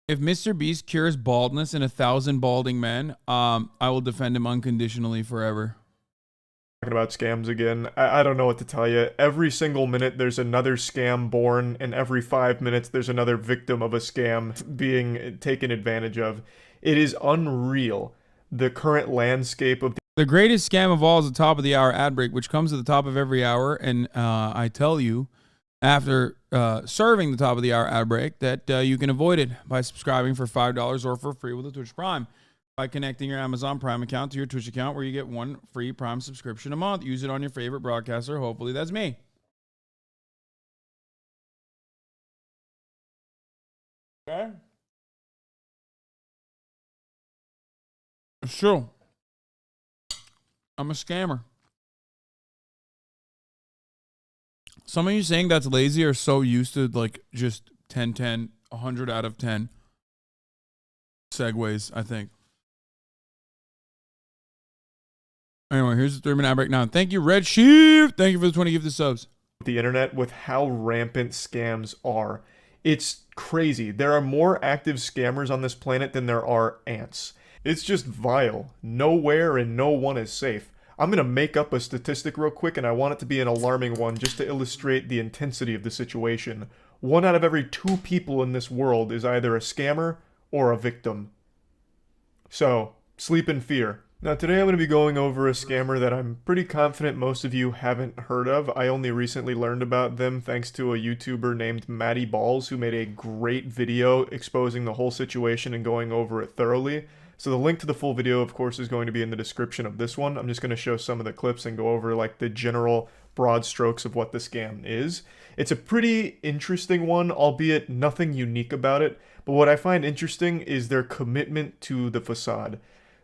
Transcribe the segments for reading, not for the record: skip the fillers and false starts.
If Mr. Beast cures baldness in 1,000 balding men, I will defend him unconditionally forever. Talking about scams again. I don't know what to tell you. Every single minute there's another scam born, and every 5 minutes there's another victim of a scam being taken advantage of. It is unreal, the current landscape of the greatest scam of all is the top of the hour ad break, which comes at the top of every hour. And I tell you, after serving the top of the hour ad break, that you can avoid it by subscribing for $5 or for free with a Twitch Prime by connecting your Amazon Prime account to your Twitch account, where you get one free Prime subscription a month. Use it on your favorite broadcaster. Hopefully that's me. Okay. It's true. I'm a scammer. Some of you saying that's lazy are so used to like just 10, 10, 100 out of 10 segues, I think. Anyway, here's the 3-minute ad break now. Thank you, Red Sheep. Thank you for the 20 gifted subs. The internet with how rampant scams are. It's crazy. There are more active scammers on this planet than there are ants. It's just vile. Nowhere and no one is safe. I'm going to make up a statistic real quick, and I want it to be an alarming one just to illustrate the intensity of the situation. 1 out of every 2 people in this world is either a scammer or a victim. So, sleep in fear. Now today I'm going to be going over a scammer that I'm pretty confident most of you haven't heard of. I only recently learned about them thanks to a YouTuber named Matty Balls, who made a great video exposing the whole situation and going over it thoroughly. So the link to the full video, of course, is going to be in the description of this one. I'm just going to show some of the clips and go over like the general broad strokes of what the scam is. It's a pretty interesting one, albeit nothing unique about it. But what I find interesting is their commitment to the facade.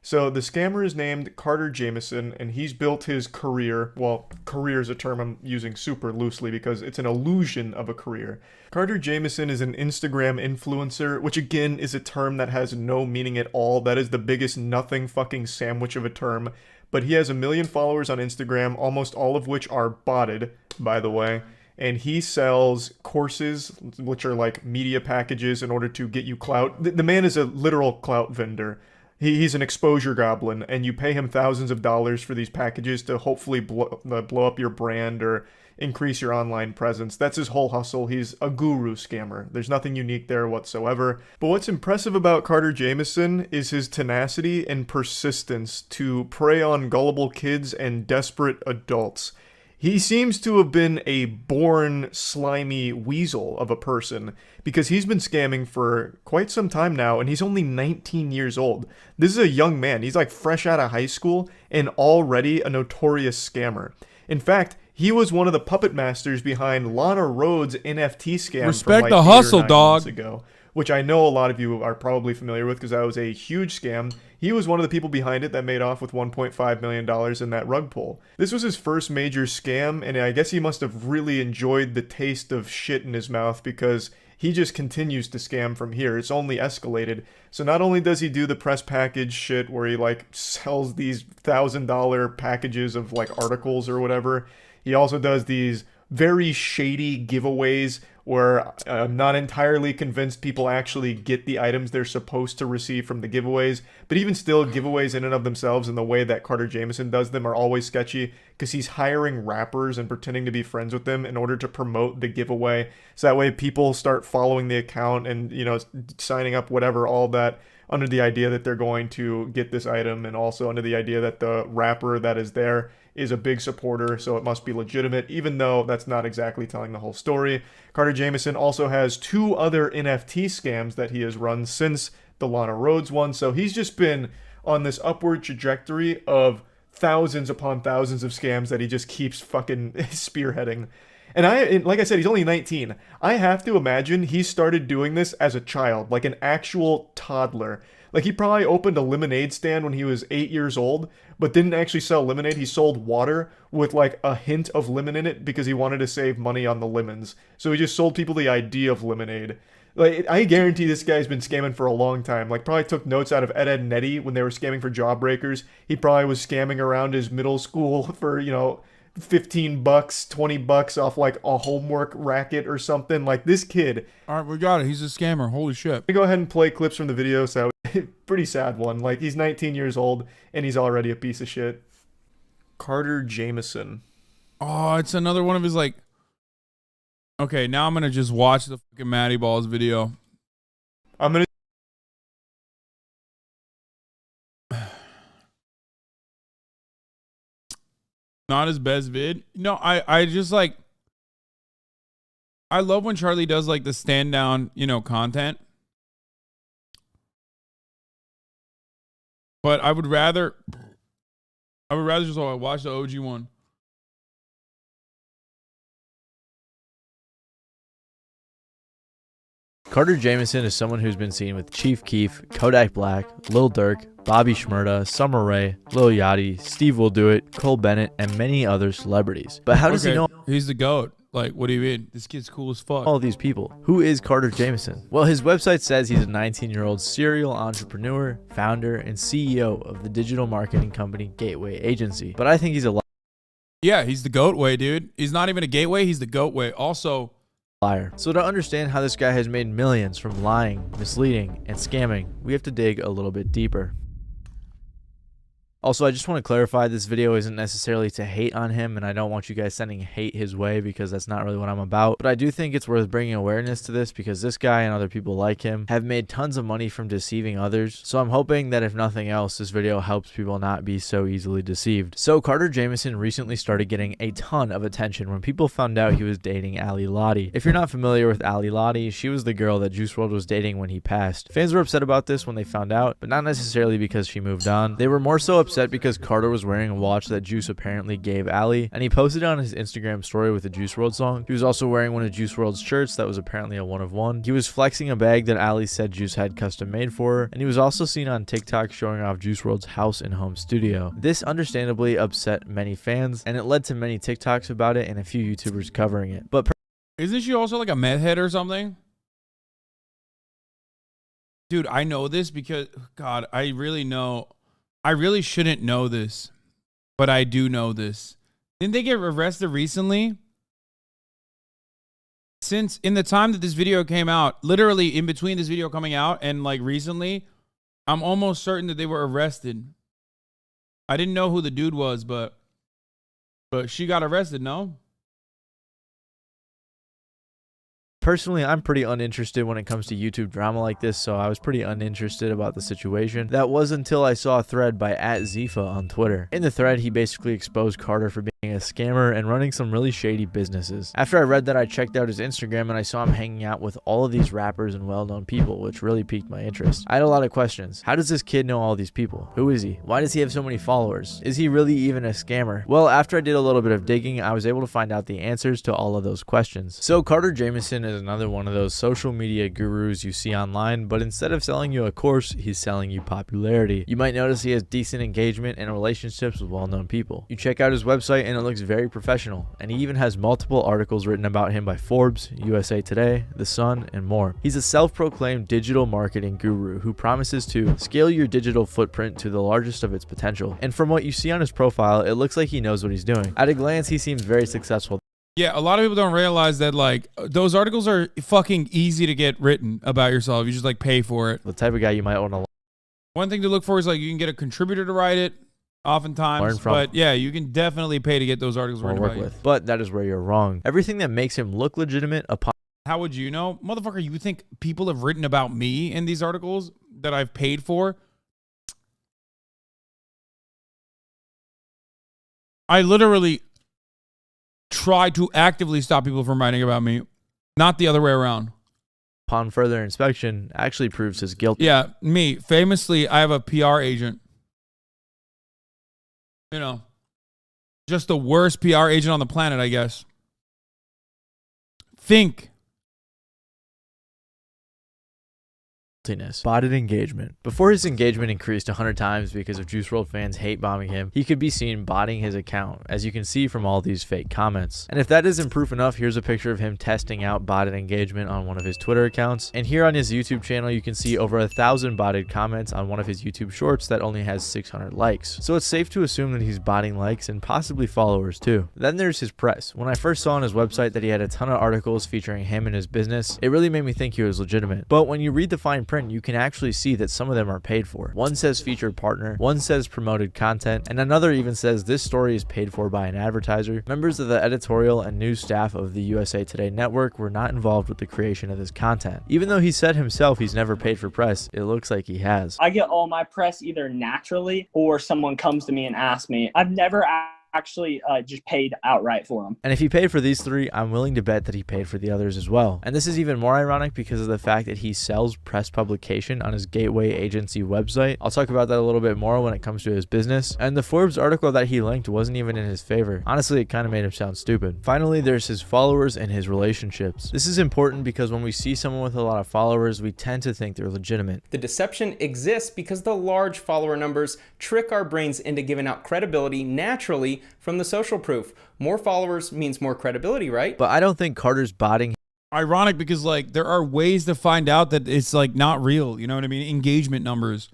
So the scammer is named Carter Jameson, and he's built his career, well, career is a term I'm using super loosely because it's an illusion of a career. Carter Jameson is an Instagram influencer, which again is a term that has no meaning at all. That is the biggest nothing fucking sandwich of a term. But he has 1 million followers on Instagram, almost all of which are botted, by the way. And he sells courses, which are like media packages in order to get you clout. The man is a literal clout vendor. He's an exposure goblin, and you pay him thousands of dollars for these packages to hopefully blow up your brand or increase your online presence. That's his whole hustle. He's a guru scammer. There's nothing unique there whatsoever. But what's impressive about Carter Jameson is his tenacity and persistence to prey on gullible kids and desperate adults. He seems to have been a born slimy weasel of a person because he's been scamming for quite some time now, and he's only 19 years old. This is a young man. He's like fresh out of high school and already a notorious scammer. In fact, he was one of the puppet masters behind Lana Rhoades' NFT scam Respect from like the 8 or hustle, 9 dog. months ago, which I know a lot of you are probably familiar with because that was a huge scam. He was one of the people behind it that made off with $1.5 million in that rug pull. This was his first major scam, and I guess he must have really enjoyed the taste of shit in his mouth because he just continues to scam from here. It's only escalated. So not only does he do the press package shit where he like sells these $1,000 packages of like articles or whatever, he also does these very shady giveaways where I'm not entirely convinced people actually get the items they're supposed to receive from the giveaways. But even still, giveaways in and of themselves and the way that Carter Jameson does them are always sketchy because he's hiring rappers and pretending to be friends with them in order to promote the giveaway. So that way people start following the account and, you know, signing up, whatever, all that, under the idea that they're going to get this item, and also under the idea that the rapper that is there is a big supporter, so it must be legitimate, even though that's not exactly telling the whole story. Carter Jameson also has 2 other NFT scams that he has run since the Lana Rhoades one, so he's just been on this upward trajectory of thousands upon thousands of scams that he just keeps fucking spearheading. And like I said, he's only 19. I have to imagine he started doing this as a child, like an actual toddler. Like, he probably opened a lemonade stand when he was 8 years old, but didn't actually sell lemonade. He sold water with, like, a hint of lemon in it because he wanted to save money on the lemons. So he just sold people the idea of lemonade. Like, I guarantee this guy's been scamming for a long time. Like, probably took notes out of Ed, Edd n Eddy when they were scamming for Jawbreakers. He probably was scamming around his middle school for, you know, $15, $20 off like a homework racket or something. Like this kid. All right, we got it. He's a scammer. Holy shit. Let me go ahead and play clips from the video. So pretty sad one. Like he's 19 years old and he's already a piece of shit. Carter Jameson. Oh, it's another one of his like. Okay, now I'm gonna just watch the fucking Matty Balls video. I'm gonna. Not his best vid. No, I just like. I love when Charlie does like the stand down, content. But I would rather just watch the OG one. Carter Jameson is someone who's been seen with Chief Keef, Kodak Black, Lil Durk, Bobby Shmurda, Summer Rae, Lil Yachty, Steve Will Do It, Cole Bennett, and many other celebrities. But how does he know he's the GOAT? Like, what do you mean? This kid's cool as fuck. all these people? Who is Carter Jameson? Well, his website says he's a 19-year-old serial entrepreneur, founder, and CEO of the digital marketing company Gateway Agency. But I think he's a Yeah, he's the GOAT way, dude. He's not even a gateway. He's the GOAT way. Also, liar. So to understand how this guy has made millions from lying, misleading, and scamming, we have to dig a little bit deeper. Also, I just want to clarify, this video isn't necessarily to hate on him, and I don't want you guys sending hate his way because that's not really what I'm about. But I do think it's worth bringing awareness to this because this guy and other people like him have made tons of money from deceiving others. So I'm hoping that if nothing else, this video helps people not be so easily deceived. So Carter Jameson recently started getting a ton of attention when people found out he was dating Ali Lottie. If you're not familiar with Ali Lottie, she was the girl that Juice WRLD was dating when he passed. Fans were upset about this when they found out, but not necessarily because she moved on. They were more so upset because Carter was wearing a watch that Juice apparently gave Ali, and he posted it on his Instagram story with a Juice WRLD song. He was also wearing one of Juice WRLD's shirts that was apparently a one of one. He was flexing a bag that Ali said Juice had custom made for her, and he was also seen on TikTok showing off Juice WRLD's house and home studio. This understandably upset many fans, and it led to many TikToks about it and a few YouTubers covering it. But isn't she also like a meth head or something? Dude, I know this because, God, I really shouldn't know this, but I do know this. Didn't they get arrested recently? Since in the time that this video came out, literally in between this video coming out and like recently, I'm almost certain that they were arrested. I didn't know who the dude was, but she got arrested, no? personally, I'm pretty uninterested when it comes to YouTube drama like this, so I was pretty uninterested about the situation. That was until I saw a thread by @Zifa on Twitter. In the thread, he basically exposed Carter for being a scammer and running some really shady businesses. After I read that, I checked out his Instagram and I saw him hanging out with all of these rappers and well-known people, which really piqued my interest. I had a lot of questions. How does this kid know all these people? Who is he? Why does he have so many followers? Is he really even a scammer? Well, after I did a little bit of digging, I was able to find out the answers to all of those questions. So Carter Jameson is another one of those social media gurus you see online, but instead of selling you a course, he's selling you popularity. You might notice he has decent engagement and relationships with well-known people. You check out his website and it looks very professional, and he even has multiple articles written about him by Forbes, USA Today, The Sun, and more. He's a self-proclaimed digital marketing guru who promises to scale your digital footprint to the largest of its potential. And from what you see on his profile, it looks like he knows what he's doing. At a glance, he seems very successful. Yeah, a lot of people don't realize that, like, those articles are fucking easy to get written about yourself. You just, like, pay for it. The type of guy you might want to One thing to look for is, like, you can get a contributor to write it, oftentimes. Learn from. But, yeah, you can definitely pay to get those articles written about you. But that is where you're wrong. Everything that makes him look legitimate upon... How would you know? Motherfucker, you think people have written about me in these articles that I've paid for? I literally try to actively stop people from writing about me, not the other way around. Upon further inspection, actually proves his guilt. Yeah, me. Famously, I have a PR agent. You know, just the worst PR agent on the planet, I guess. Think Botted engagement. Before his engagement increased 100 times because of Juice WRLD fans hate bombing him, he could be seen botting his account, as you can see from all these fake comments. And if that isn't proof enough, here's a picture of him testing out botted engagement on one of his Twitter accounts. And here on his YouTube channel, you can see over 1,000 botted comments on one of his YouTube shorts that only has 600 likes. So it's safe to assume that he's botting likes and possibly followers too. Then there's his press. When I first saw on his website that he had a ton of articles featuring him and his business, it really made me think he was legitimate. But when you read the fine print, you can actually see that some of them are paid for. One says featured partner, one says promoted content, and another even says this story is paid for by an advertiser. Members of the editorial and news staff of the USA Today network were not involved with the creation of this content. Even though he said himself he's never paid for press, it looks like he has. I get all my press either naturally or someone comes to me and asks me. I've never actually just paid outright for them. And if he paid for these three, I'm willing to bet that he paid for the others as well. And this is even more ironic because of the fact that he sells press publication on his Gateway agency website. I'll talk about that a little bit more when it comes to his business. And the Forbes article that he linked wasn't even in his favor. Honestly, it kind of made him sound stupid. Finally, there's his followers and his relationships. This is important because when we see someone with a lot of followers, we tend to think they're legitimate. The deception exists because the large follower numbers trick our brains into giving out credibility naturally from the social proof. More followers means more credibility, right? But I don't think Carter's botting. Ironic because like there are ways to find out that it's like not real. You know what I mean? Engagement numbers.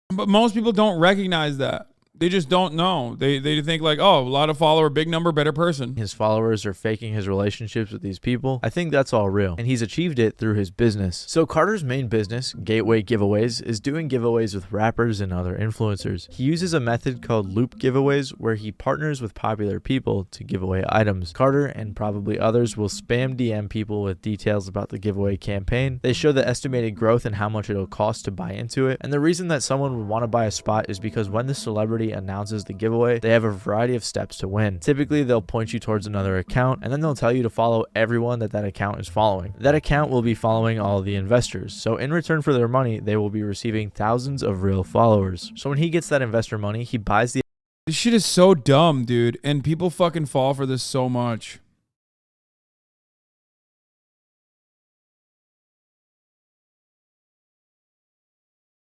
But most people don't recognize that. They just don't know. They think like, oh, a lot of follower, big number, better person. His followers are faking his relationships with these people. I think that's all real. And he's achieved it through his business. So Carter's main business, Gateway Giveaways, is doing giveaways with rappers and other influencers. He uses a method called loop giveaways where he partners with popular people to give away items. Carter and probably others will spam DM people with details about the giveaway campaign. They show the estimated growth and how much it'll cost to buy into it. And the reason that someone would want to buy a spot is because when the celebrity announces the giveaway, they have a variety of steps to win. Typically, they'll point you towards another account, and then they'll tell you to follow everyone that account is following. That account will be following all of the investors. So in return for their money, they will be receiving thousands of real followers. So when he gets that investor money, he buys the... This shit is so dumb, dude. And people fucking fall for this so much.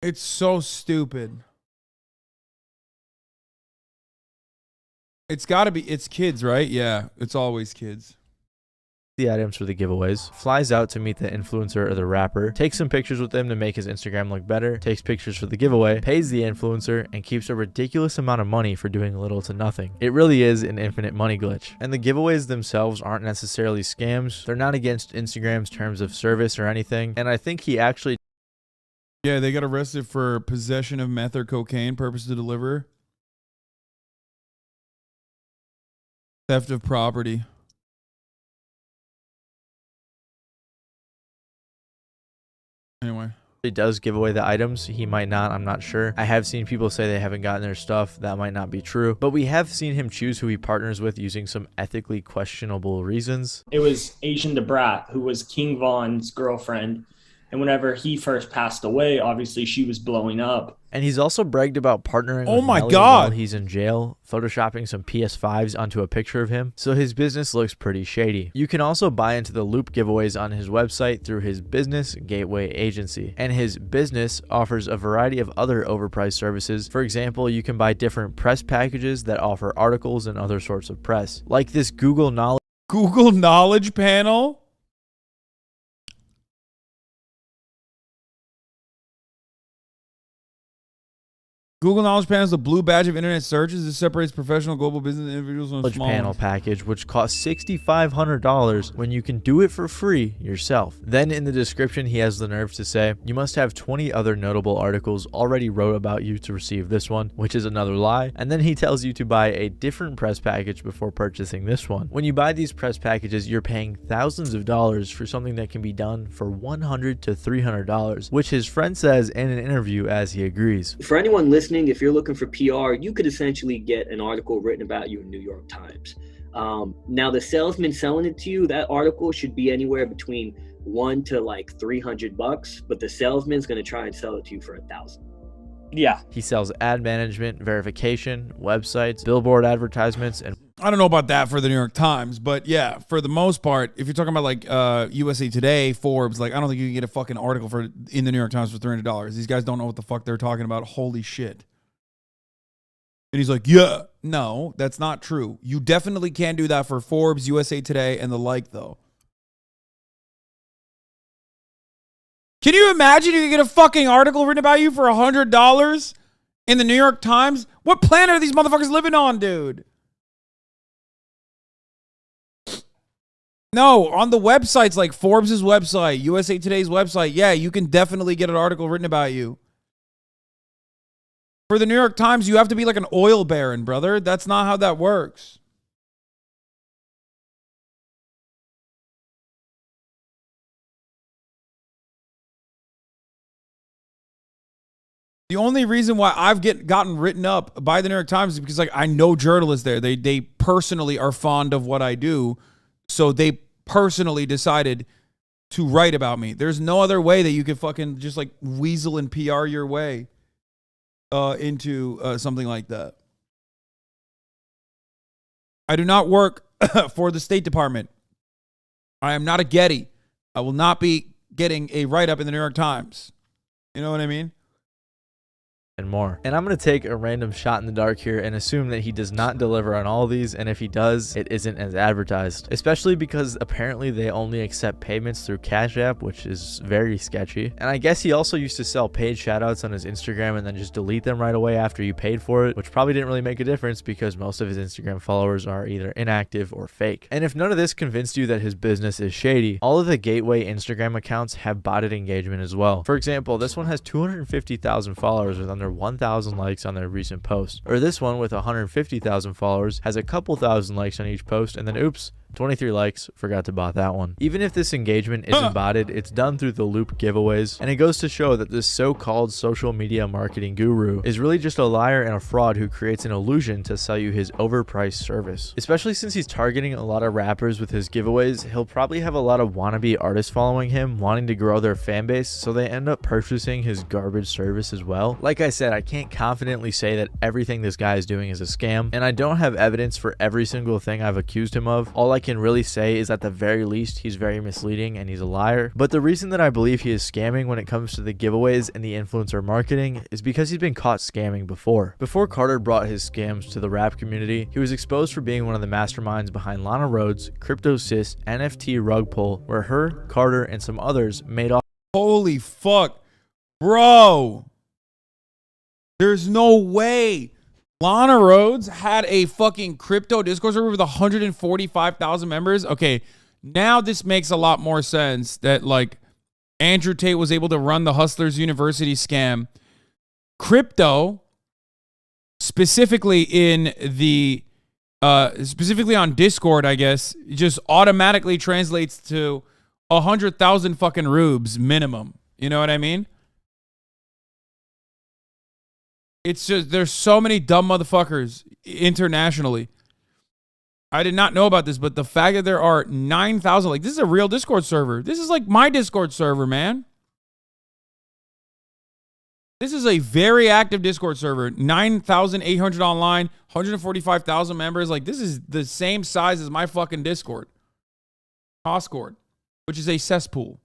It's so stupid. It's got to be, it's kids, right? Yeah, it's always kids. The items for the giveaways, flies out to meet the influencer or the rapper, takes some pictures with them to make his Instagram look better, takes pictures for the giveaway, pays the influencer, and keeps a ridiculous amount of money for doing little to nothing. It really is an infinite money glitch. And the giveaways themselves aren't necessarily scams. They're not against Instagram's terms of service or anything. And I think he actually... Yeah, they got arrested for possession of meth or cocaine, purpose to deliver. Theft of property. Anyway. He does give away the items. He might not, I'm not sure. I have seen people say they haven't gotten their stuff. That might not be true. But we have seen him choose who he partners with using some ethically questionable reasons. It was Asian DeBrat, who was King Von's girlfriend. And whenever he first passed away, obviously she was blowing up. And he's also bragged about partnering Oh with my Nelly God. while he's in jail, photoshopping some PS5s onto a picture of him. So his business looks pretty shady. You can also buy into the loop giveaways on his website through his business, Gateway Agency. And his business offers a variety of other overpriced services. For example, you can buy different press packages that offer articles and other sorts of press. Like this Google Knowledge panel? Google Knowledge Panel is the blue badge of internet searches. This separates professional global business individuals from small panel ones. package, which costs $6,500 when you can do it for free yourself. Then in the description, he has the nerve to say, you must have 20 other notable articles already wrote about you to receive this one, which is another lie. And then he tells you to buy a different press package before purchasing this one. When you buy these press packages, you're paying thousands of dollars for something that can be done for $100 to $300, which his friend says in an interview as he agrees. For anyone listening, if you're looking for PR, you could essentially get an article written about you in New York Times. Now, the salesman selling it to you, that article should be anywhere between $100 to like $300, but the salesman's going to try and sell it to you for $1,000. Yeah. He sells ad management, verification, websites, billboard advertisements, and I don't know about that for the New York Times, but yeah, for the most part, if you're talking about like USA Today, Forbes, like I don't think you can get a fucking article for in the New York Times for $300. These guys don't know what the fuck they're talking about. Holy shit. And he's like, yeah, no, that's not true. You definitely can do that for Forbes, USA Today, and the like, though. Can you imagine you could get a fucking article written about you for $100 in the New York Times? What planet are these motherfuckers living on, dude? No, on the websites like Forbes' website, USA Today's website, yeah, you can definitely get an article written about you. For the New York Times, you have to be like an oil baron, brother. That's not how that works. The only reason why I've gotten written up by the New York Times is because like I know journalists there. They personally are fond of what I do, so they personally decided to write about me. There's no other way that you could fucking just like weasel and PR your way into something like that. I do not work for the State Department. I am not a Getty. I will not be getting a write-up in the New York Times. You know what I mean? And more. And I'm going to take a random shot in the dark here and assume that he does not deliver on all of these, and if he does, it isn't as advertised. Especially because apparently they only accept payments through Cash App, which is very sketchy. And I guess he also used to sell paid shoutouts on his Instagram and then just delete them right away after you paid for it, which probably didn't really make a difference because most of his Instagram followers are either inactive or fake. And if none of this convinced you that his business is shady, all of the gateway Instagram accounts have botted engagement as well. For example, this one has 250,000 followers with under 1,000 likes on their recent post. Or this one with 150,000 followers has a couple thousand likes on each post, and then oops, 23 likes, forgot to bot that one. Even if this engagement isn't botted, it's done through the loop giveaways, and it goes to show that this so-called social media marketing guru is really just a liar and a fraud who creates an illusion to sell you his overpriced service. Especially since he's targeting a lot of rappers with his giveaways, he'll probably have a lot of wannabe artists following him, wanting to grow their fan base, so they end up purchasing his garbage service as well. Like I said, I can't confidently say that everything this guy is doing is a scam, and I don't have evidence for every single thing I've accused him of. All I can really say is at the very least he's very misleading and he's a liar. But the reason that I believe he is scamming when it comes to the giveaways and the influencer marketing is because he's been caught scamming before. Before Carter brought his scams to the rap community, he was exposed for being one of the masterminds behind Lana Rhoades' CryptoSys NFT rug pull, where her, Carter, and some others made off. Holy fuck, bro. There's no way. Lana Rhoades had a fucking crypto Discord server with 145,000 members. Okay, now this makes a lot more sense that like Andrew Tate was able to run the Hustlers University scam. Crypto, specifically in the specifically on Discord, I guess, just automatically translates to 100,000 fucking rubes minimum. You know what I mean? It's just, there's so many dumb motherfuckers internationally. I did not know about this, but the fact that there are 9,000, like this is a real Discord server. This is like my Discord server, man. This is a very active Discord server. 9,800 online, 145,000 members. Like this is the same size as my fucking Discord. Discord, which is a cesspool.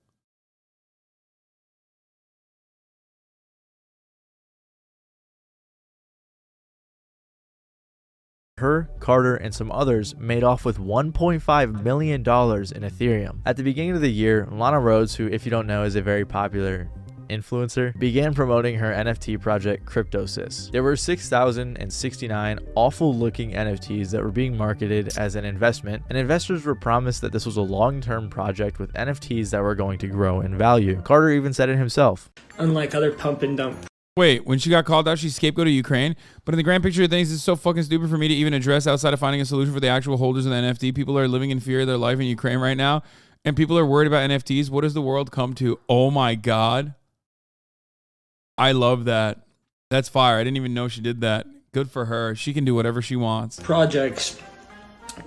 Her, Carter, and some others made off with $1.5 million in Ethereum. At the beginning of the year, Lana Rhoades, who if you don't know is a very popular influencer, began promoting her NFT project CryptoSys. There were 6,069 awful looking NFTs that were being marketed as an investment, and investors were promised that this was a long-term project with NFTs that were going to grow in value. Carter even said it himself. Unlike other pump and dump. Wait, when she got called out, she scapegoated Ukraine. But in the grand picture of things, it's so fucking stupid for me to even address outside of finding a solution for the actual holders of the NFT. People are living in fear of their life in Ukraine right now, and people are worried about NFTs. What does the world come to? Oh my God. I love that. That's fire. I didn't even know she did that. Good for her. She can do whatever she wants. Projects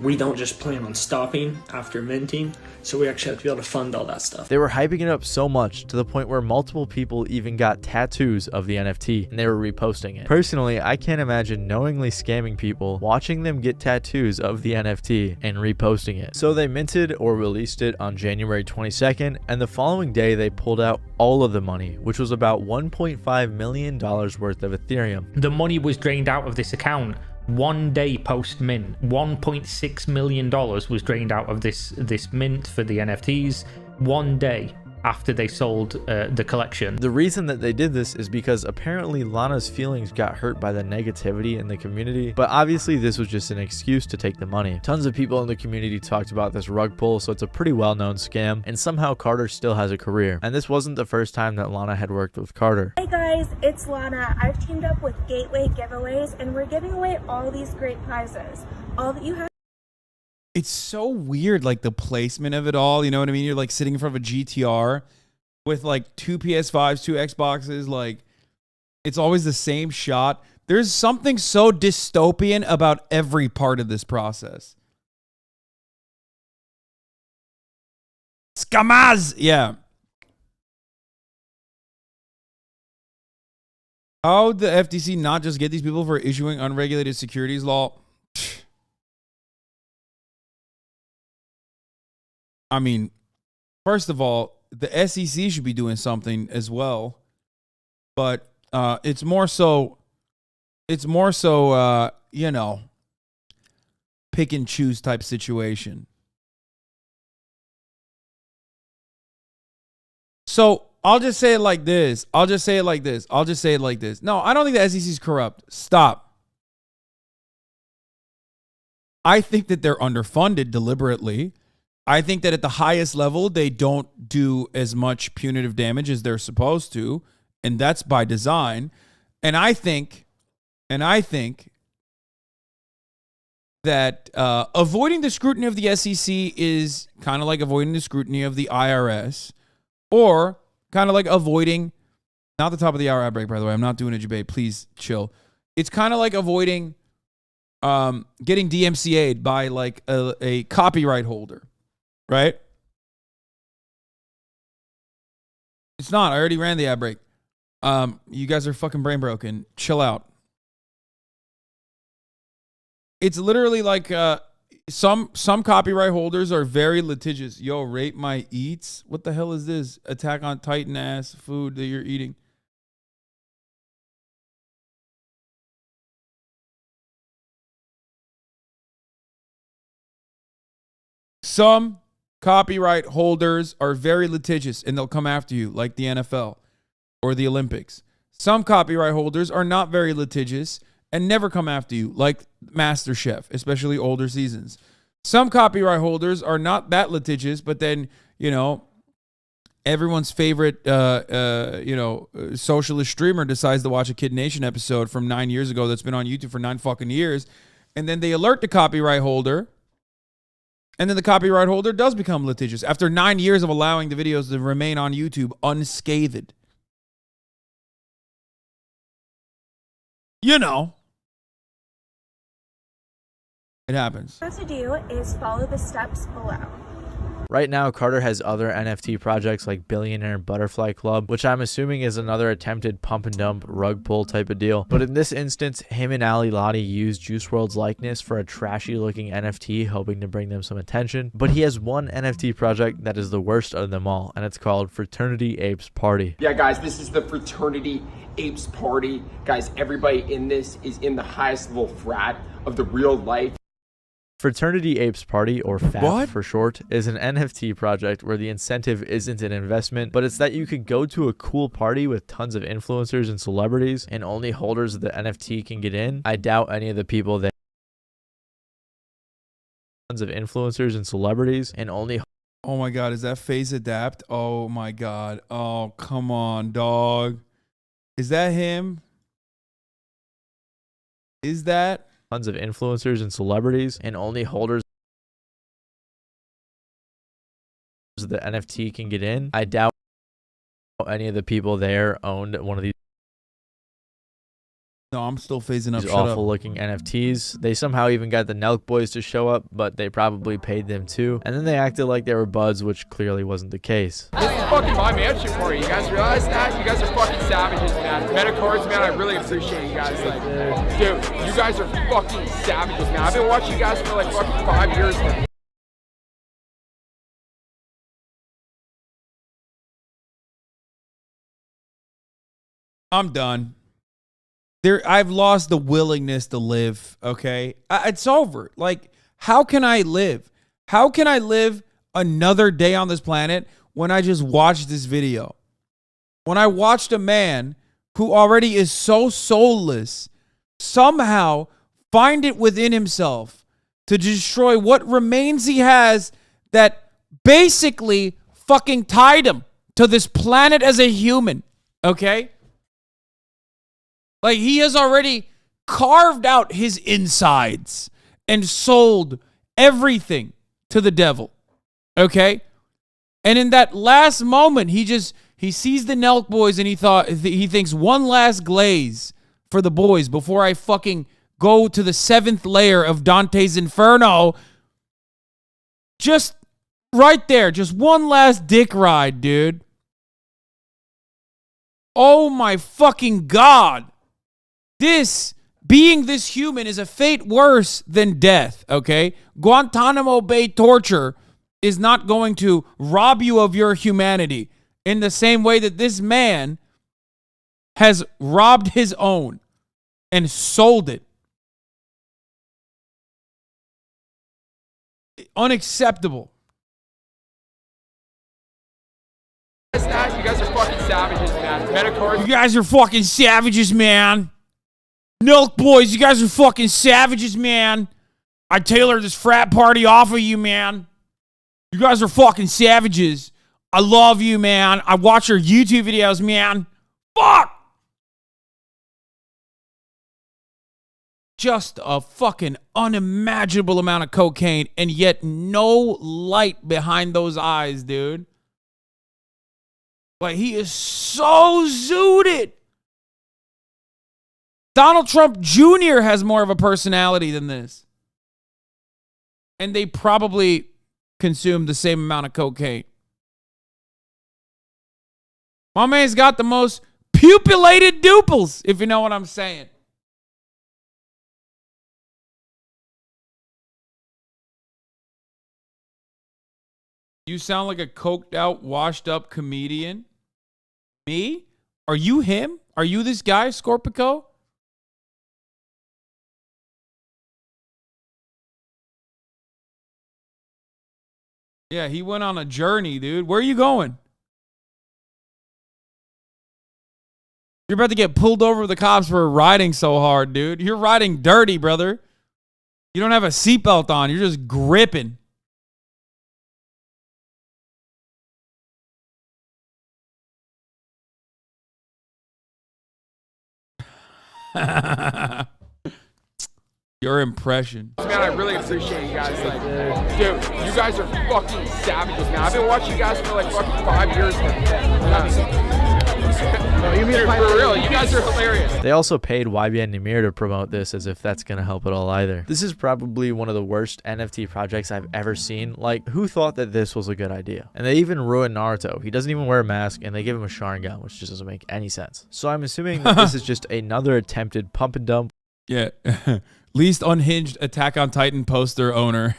we don't just plan on stopping after minting, so we actually have to be able to fund all that stuff. They were hyping it up so much to the point where multiple people even got tattoos of the NFT and they were reposting it. Personally, I can't imagine knowingly scamming people, watching them get tattoos of the NFT and reposting it. So they minted or released it on January 22nd, and the following day they pulled out all of the money, which was about $1.5 million worth of Ethereum. The money was drained out of this account 1 day post mint. $1.6 million was drained out of this mint for the NFTs 1 day after they sold the collection. The reason that they did this is because apparently Lana's feelings got hurt by the negativity in the community, but obviously this was just an excuse to take the money. Tons of people in the community talked about this rug pull, so it's a pretty well-known scam, and somehow Carter still has a career. And this wasn't the first time that Lana had worked with Carter. Hey guys, it's Lana. I've teamed up with Gateway Giveaways and we're giving away all these great prizes. All that you have. It's so weird, like the placement of it all. You know what I mean? You're like sitting in front of a GTR with like 2 PS5s, 2 Xboxes. Like, it's always the same shot. There's something so dystopian about every part of this process. Scammers! Yeah. How'd the FTC not just get these people for issuing unregulated securities law? I mean, first of all, the SEC should be doing something as well, but it's more so, you know, pick and choose type situation. So I'll just say it like this. No, I don't think the SEC is corrupt. Stop. I think that they're underfunded deliberately. I think that at the highest level, they don't do as much punitive damage as they're supposed to, and that's by design. And I think that avoiding the scrutiny of the SEC is kind of like avoiding the scrutiny of the IRS, or kind of like avoiding, not the top of the hour ad break, by the way. I'm not doing a debate. Please chill. It's kind of like avoiding getting DMCA'd by like a copyright holder. Right? It's not. I already ran the ad break. You guys are fucking brain broken. Chill out. It's literally like some copyright holders are very litigious. Yo, rate my eats. What the hell is this? Attack on Titan ass food that you're eating. Some copyright holders are very litigious and they'll come after you like the NFL or the Olympics. Some copyright holders are not very litigious and never come after you like MasterChef, especially older seasons. Some copyright holders are not that litigious, but then, you know, everyone's favorite, socialist streamer decides to watch a Kid Nation episode from 9 years ago that's been on YouTube for 9 fucking years. And then they alert the copyright holder. And then the copyright holder does become litigious after 9 years of allowing the videos to remain on YouTube unscathed. You know. It happens. What you have to do is follow the steps below. Right now, Carter has other NFT projects like Billionaire Butterfly Club, which I'm assuming is another attempted pump and dump rug pull type of deal. But in this instance, him and Ali Lottie used Juice WRLD's likeness for a trashy looking NFT, hoping to bring them some attention. But he has one NFT project that is the worst of them all, and it's called Fraternity Apes Party. Yeah, guys, this is the Fraternity Apes Party. Guys, everybody in this is in the highest level frat of the real life. Fraternity Apes Party, or FAP What? for short, is an NFT project where the incentive isn't an investment, but it's that you could go to a cool party with tons of influencers and celebrities, and only holders of the NFT can get in. I doubt any of the people there. Tons of influencers and celebrities, and only. Oh my God, is that Phase Adapt? Oh my God. Oh, come on, dog. Is that him? Is that? Tons of influencers and celebrities, and only holders of the NFT can get in. I doubt any of the people there owned one of these No, I'm still phasing up. These Shut up. awful looking NFTs. They somehow even got the Nelk boys to show up, but they probably paid them too. And then they acted like they were buds, which clearly wasn't the case. This is fucking my mansion for you. You guys realize that? You guys are fucking savages, man. Metacards, man, I really appreciate you guys. Like, dude, you guys are fucking savages, man. I've been watching you guys for like fucking 5 years now. I'm done. I've lost the willingness to live, okay? It's over. Like, how can I live? How can I live another day on this planet when I just watched this video? When I watched a man who already is so soulless somehow find it within himself to destroy what remains he has that basically fucking tied him to this planet as a human, okay? Like, he has already carved out his insides and sold everything to the devil. Okay? And in that last moment, he sees the Nelk boys and he thinks one last glaze for the boys before I fucking go to the 7th layer of Dante's Inferno. Just right there. Just one last dick ride, dude. Oh my fucking God. Being this human is a fate worse than death, okay? Guantanamo Bay torture is not going to rob you of your humanity in the same way that this man has robbed his own and sold it. Unacceptable. You guys are fucking savages, man. Metacards. You guys are fucking savages, man. Nelk boys, you guys are fucking savages, man. I tailored this frat party off of you, man. You guys are fucking savages. I love you, man. I watch your YouTube videos, man. Fuck! Just a fucking unimaginable amount of cocaine and yet no light behind those eyes, dude. Like, he is so zooted. Donald Trump Jr. has more of a personality than this. And they probably consume the same amount of cocaine. My man's got the most pupillated duples, if you know what I'm saying. You sound like a coked out, washed up comedian. Me? Are you him? Are you this guy, Scorpico? Yeah, he went on a journey, dude. Where are you going? You're about to get pulled over with the cops for riding so hard, dude. You're riding dirty, brother. You don't have a seatbelt on. You're just gripping. Your impression. Man, I really appreciate you guys. Like, dude, you guys are fucking savages, man. I've been watching you guys for like fucking 5 years now. Dude, for real, you guys are hilarious. They also paid YBN Namir to promote this, as if that's gonna help at all either. This is probably one of the worst NFT projects I've ever seen. Like, who thought that this was a good idea? And they even ruined Naruto. He doesn't even wear a mask, and they give him a Sharingan, which just doesn't make any sense. So I'm assuming that this is just another attempted pump and dump. Yeah. Least unhinged Attack on Titan poster owner.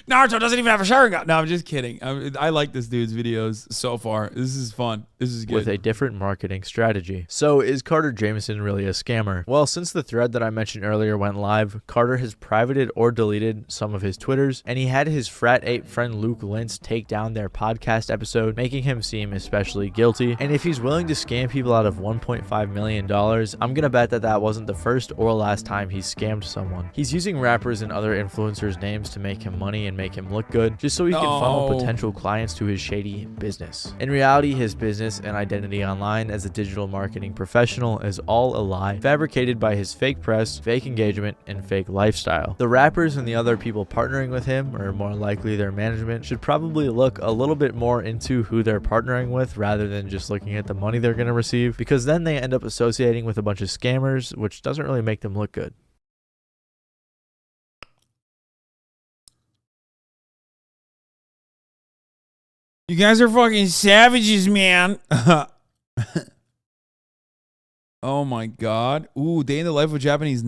Naruto doesn't even have a Sharingan. No, I'm just kidding. I like this dude's videos so far. This is fun. This is good. With a different marketing strategy. So is Carter Jamieson really a scammer? Well, since the thread that I mentioned earlier went live, Carter has privated or deleted some of his Twitters, and he had his frat ape friend Luke Lintz take down their podcast episode, making him seem especially guilty. And if he's willing to scam people out of $1.5 million, I'm gonna bet that that wasn't the first or last time he scammed someone. He's using rappers and other influencers' names to make him money. money and make him look good, just so he can funnel No. potential clients to his shady business. In reality, his business and identity online as a digital marketing professional is all a lie, fabricated by his fake press, fake engagement, and fake lifestyle. The rappers and the other people partnering with him, or more likely their management, should probably look a little bit more into who they're partnering with rather than just looking at the money they're going to receive, because then they end up associating with a bunch of scammers, which doesn't really make them look good. You guys are fucking savages, man. Oh my god. Ooh, Day in the Life of Japanese